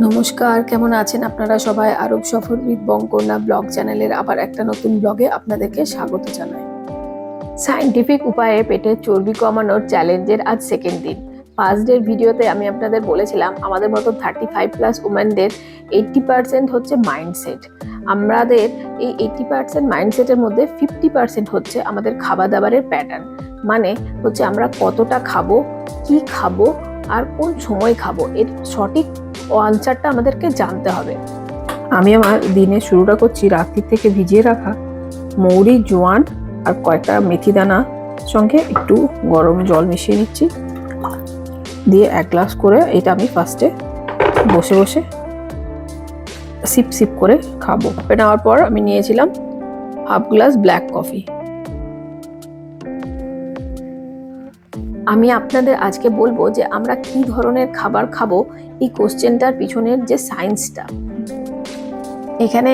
নমস্কার, কেমন আছেন আপনারা সবাই? আরব সফর উইথ বঙ্কন্যা ব্লগ চ্যানেলের আবার একটা নতুন ব্লগে আপনাদেরকে স্বাগত জানাই। সায়েন্টিফিক উপায়ে পেটের চর্বি কমানোর চ্যালেঞ্জের আজ সেকেন্ড দিন। ফার্স্ট ডের ভিডিওতে আমি আপনাদের বলেছিলাম আমাদের মতো 35+ উমেনদের 80% হচ্ছে মাইন্ডসেট। আমাদের এই 80% মাইন্ডসেটের মধ্যে 50% হচ্ছে আমাদের খাবার দাবারের প্যাটার্ন। মানে হচ্ছে আমরা কতটা খাবো, কি খাবো আর কোন সময় খাবো, এর সঠিক আনসারটা আমাদেরকে জানতে হবে। আমি আমার দিনের শুরুটা করছি রাত্রি থেকে ভিজিয়ে রাখা মৌরি, জোয়ান আর কয়েকটা মেথি দানা সঙ্গে একটু গরম জল মিশিয়ে নিচ্ছি, দিয়ে 1 গ্লাস করে এটা আমি ফার্স্টে বসে বসে সিপ সিপ করে খাবো। নেওয়ার পর আমি নিয়েছিলাম হাফ গ্লাস ব্ল্যাক কফি। আমি আপনাদের আজকে বলবো যে আমরা কি ধরনের খাবার খাবো, এই কোশ্চেনটার পিছনের যে সায়েন্সটা। এখানে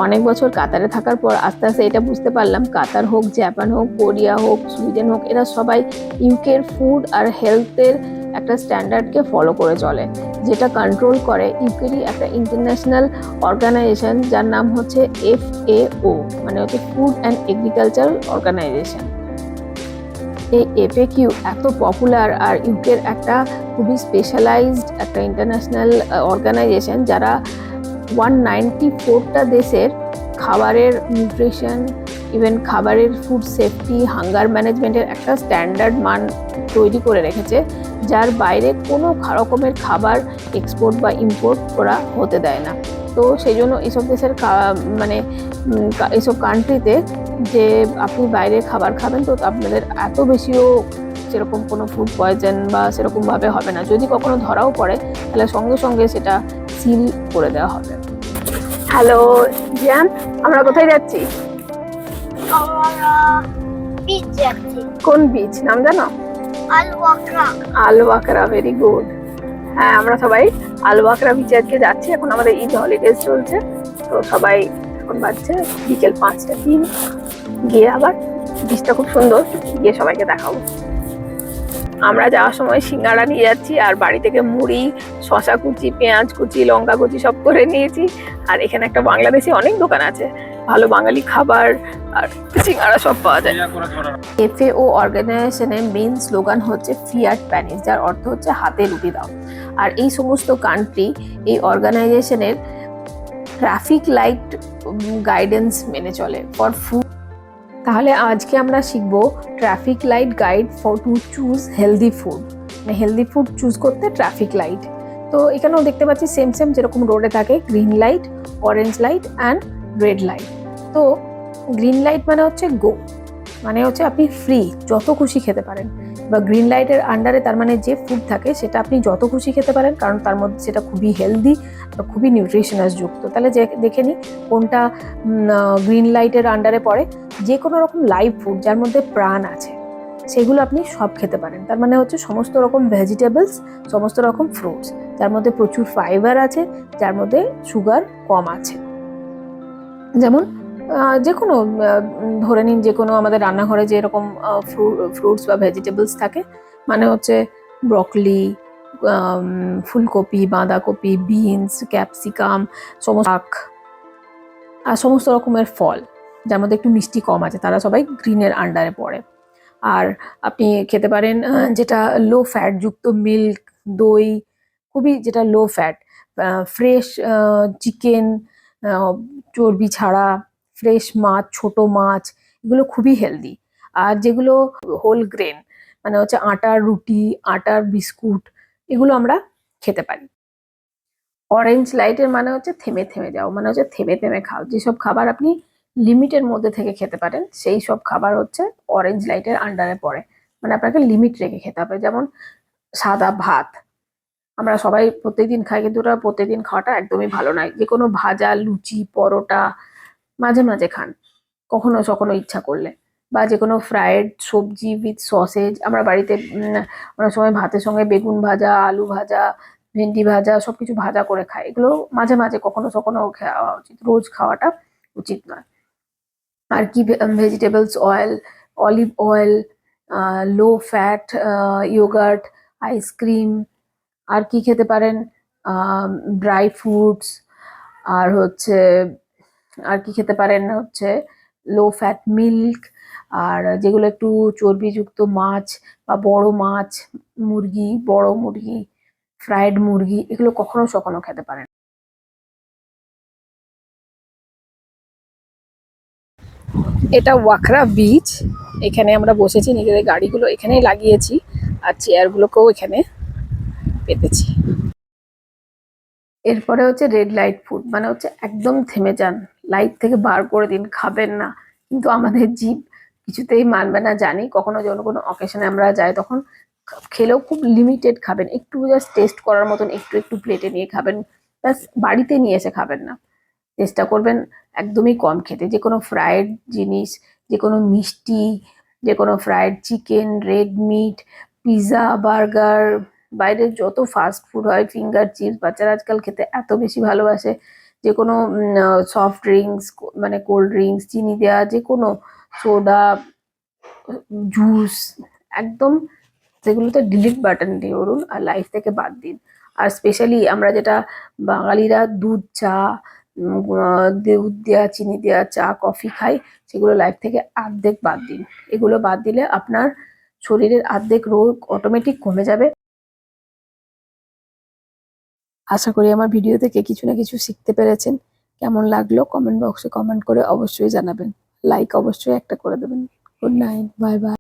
অনেক বছর কাতারে থাকার পর আস্তে আস্তে এটা বুঝতে পারলাম, কাতার হোক, জাপান হোক, কোরিয়া হোক, সুইডেন হোক, এরা সবাই ইউকের ফুড আর হেলথের একটা স্ট্যান্ডার্ডকে ফলো করে চলে, যেটা কন্ট্রোল করে ইউকেরই একটা ইন্টারন্যাশনাল অর্গানাইজেশন যার নাম হচ্ছে FAO, মানে হচ্ছে ফুড অ্যান্ড এগ্রিকালচার অর্গানাইজেশন। এই FAQ এত পপুলার আর ইউকের একটা খুবই স্পেশালাইজড একটা ইন্টারন্যাশনাল অর্গানাইজেশন, যারা 194টা দেশের খাবারের নিউট্রিশন, ইভেন খাবারের ফুড সেফটি, হাঙ্গার ম্যানেজমেন্টের একটা স্ট্যান্ডার্ড মান তৈরি করে রেখেছে, যার বাইরে কোনো রকমের খাবার এক্সপোর্ট বা ইম্পোর্ট করা হতে দেয় না। তো সেই জন্য এইসব দেশের মানে এইসব কান্ট্রিতে যে আপনি বাইরে খাবার খাবেন তো আপনাদের এত বেশিও সেরকম কোনো ফুড পয়জন বা সেরকমভাবে হবে না। যদি কখনো ধরাও পড়ে তাহলে সঙ্গে সঙ্গে সেটা সিল করে দেওয়া হবে। হ্যালো জিয়ান, আমরা কোথায় যাচ্ছি? বিচ যাচ্ছি। কোন বিচ নাম জানো? আল-ওয়াকরা। আল-ওয়াকরা, ভেরি গুড। হ্যাঁ, আমরা সবাই আল-ওয়াকরা বিচে আজকে যাচ্ছি। এখন আমাদের ঈদ হলিডেজ চলছে, তো সবাই এখন বাজছে বিকেল 5টা 3। গিয়ে আবার বিচটা খুব সুন্দর, গিয়ে সবাইকে দেখাবো। আমরা যাওয়ার সময় সিঙ্গাড়া নিয়ে যাচ্ছি, আর বাড়ি থেকে মুড়ি, শশা কুচি, পেঁয়াজ কুচি, লঙ্কা কুচি সব করে নিয়েছি। আর এখানে একটা বাংলাদেশি অনেক দোকান আছে, ভালো বাঙালি খাবার আর সিঙ্গাড়া সব পাওয়া যায়। FAO অর্গানাইজেশনের মেইন স্লোগান হচ্ছে ফিয়াট প্যানিস, যার অর্থ হচ্ছে হাতে রুটি দাও। আর এই সমস্ত কান্ট্রি এই অর্গানাইজেশনের ট্রাফিক লাইট গাইডেন্স মেনে চলে ফর ফুড। তাহলে আজকে আমরা শিখব traffic light guide for to choose healthy food, মানে হেলদি ফুড চুজ করতে ট্রাফিক লাইট। তো এখানেও দেখতে পাচ্ছি সেম সেম যেরকম রোডে থাকে, green light, orange light and red light. তো গ্রিন লাইট মানে হচ্ছে গো, মানে হচ্ছে আপনি ফ্রি, যত খুশি খেতে পারেন। বা গ্রিন লাইটের আন্ডারে তার মানে যে ফুড থাকে সেটা আপনি যত খুশি খেতে পারেন, কারণ তার মধ্যে সেটা খুবই হেলদি বা খুবই নিউট্রিশনাস যুক্ত। তাহলে দেখে নিই কোনটা গ্রিন লাইটের আন্ডারে পড়ে। যে কোনো রকম লাইভ ফুড যার মধ্যে প্রাণ আছে সেগুলো আপনি সব খেতে পারেন। তার মানে হচ্ছে সমস্ত রকম ভেজিটেবলস, সমস্ত রকম ফ্রুটস যার মধ্যে প্রচুর ফাইবার আছে, যার মধ্যে সুগার কম আছে। যেমন যে কোনো ধরে নিন, যে কোনো আমাদের রান্নাঘরে যে এরকম ফ্রুটস বা ভেজিটেবলস থাকে, মানে হচ্ছে ব্রকলি, ফুলকপি, বাঁধাকপি, বিনস, ক্যাপসিকাম, শাক আর সমস্ত রকমের ফল যার মধ্যে একটু মিষ্টি কম আছে, তারা সবাই গ্রিনের আন্ডারে পড়ে। আর আপনি খেতে পারেন যেটা লো ফ্যাট যুক্ত, মিল্ক, দই, খুবই যেটা লো ফ্যাট, ফ্রেশ চিকেন, চর্বি ছাড়া ফ্রেশ মাছ, ছোট মাছ, এগুলো খুবই হেলদি। আর যেগুলো হোল গ্রেন, মানে হচ্ছে আটার রুটি, আটার বিস্কুট, এগুলো আমরা খেতে পারি। অরেঞ্জ লাইটের মানে হচ্ছে থেমে থেমে যাও, মানে হচ্ছে থেমে থেমে খাও। যেসব খাবার আপনি লিমিটের মধ্যে থেকে খেতে পারেন সেই সব খাবার হচ্ছে অরেঞ্জ লাইটের আন্ডারে পড়ে, মানে আপনাকে লিমিট রেখে খেতে হবে। যেমন সাদা ভাত আমরা সবাই প্রত্যেকদিন খাই, কিন্তু ওটা প্রত্যেকদিন খাওয়াটা একদমই ভালো নয়। যে কোনো ভাজা, লুচি, পরোটা মাঝে মাঝে খান, কখনো সখনো ইচ্ছা করলে। বা যে কোনো ফ্রায়েড সবজি উইথ সসেজ, আমরা বাড়িতে অনেক সময় ভাতের সঙ্গে বেগুন ভাজা, আলু ভাজা, ভেন্ডি ভাজা সবকিছু ভাজা করে খাই। এগুলো মাঝে মাঝে কখনো সখনো খাওয়া উচিত, রোজ খাওয়াটা উচিত নয়। আর কি vegetables oil, olive oil, low fat yogurt, ice cream. আর কি খেতে পারেন, ড্রাই ফ্রুটস, আর হচ্ছে আর কি খেতে পারেন হচ্ছে লো ফ্যাট মিল্ক, আর যেগুলো একটু চর্বিযুক্ত মাছ বা বড় মাছ, মুরগি, বড় মুরগি, ফ্রাইড মুরগি, এগুলো কখনো সখনো খেতে পারেন। এটা ওয়াকরা বিচ। এখানে আমরা বসেছি, নিজেদের গাড়িগুলো এখানেই লাগিয়েছি আর চেয়ারগুলোকেও এখানে পেতেছি। এরপরে হচ্ছে রেড লাইট ফুড, মানে হচ্ছে একদম থেমে যান, লাইট থেকে বার করে দিন, খাবেন না। কিন্তু আমাদের জিভ কিছুতেই মানবে না, জানি। কখনো যখন কোনো অকেশনে আমরা যাই তখন খেলেও খুব লিমিটেড খাবেন, একটু জাস্ট টেস্ট করার মতন একটু একটু প্লেটে নিয়ে খাবেন, ব্যাস। বাড়িতে নিয়ে এসে খাবেন না। চেষ্টা করবেন একদমই কম খেতে। যে কোনো ফ্রাইড জিনিস, যে কোনো মিষ্টি, যে কোনো fried chicken, red meat, pizza, burger, বাইরের যত ফাস্ট ফুড হয়, ফিঙ্গার চিপস, বাচ্চারা আজকাল খেতে এত বেশি ভালোবাসে। যে কোনো সফট ড্রিঙ্কস, মানে কোল্ড ড্রিঙ্কস, চিনি দেওয়া, যে কোনো সোডা, জুস, একদম সেগুলোতে ডিলিট বাটন দিয়ে করুন আর লাইফ থেকে বাদ দিন। আর স্পেশালি আমরা যেটা বাঙালিরা দুধ চা, দুধ দেওয়া, চিনি দেওয়া চা, কফি খাই, সেগুলো লাইফ থেকে অর্ধেক বাদ দিন। এগুলো বাদ দিলে আপনার শরীরের অর্ধেক রোগ অটোমেটিক কমে যাবে। আশা করি আমার ভিডিও থেকে কিছু না কিছু শিখতে পেরেছেন। কেমন লাগলো কমেন্ট বক্সে কমেন্ট করে অবশ্যই জানাবেন। লাইক অবশ্যই একটা করে দেবেন। Good night, bye bye.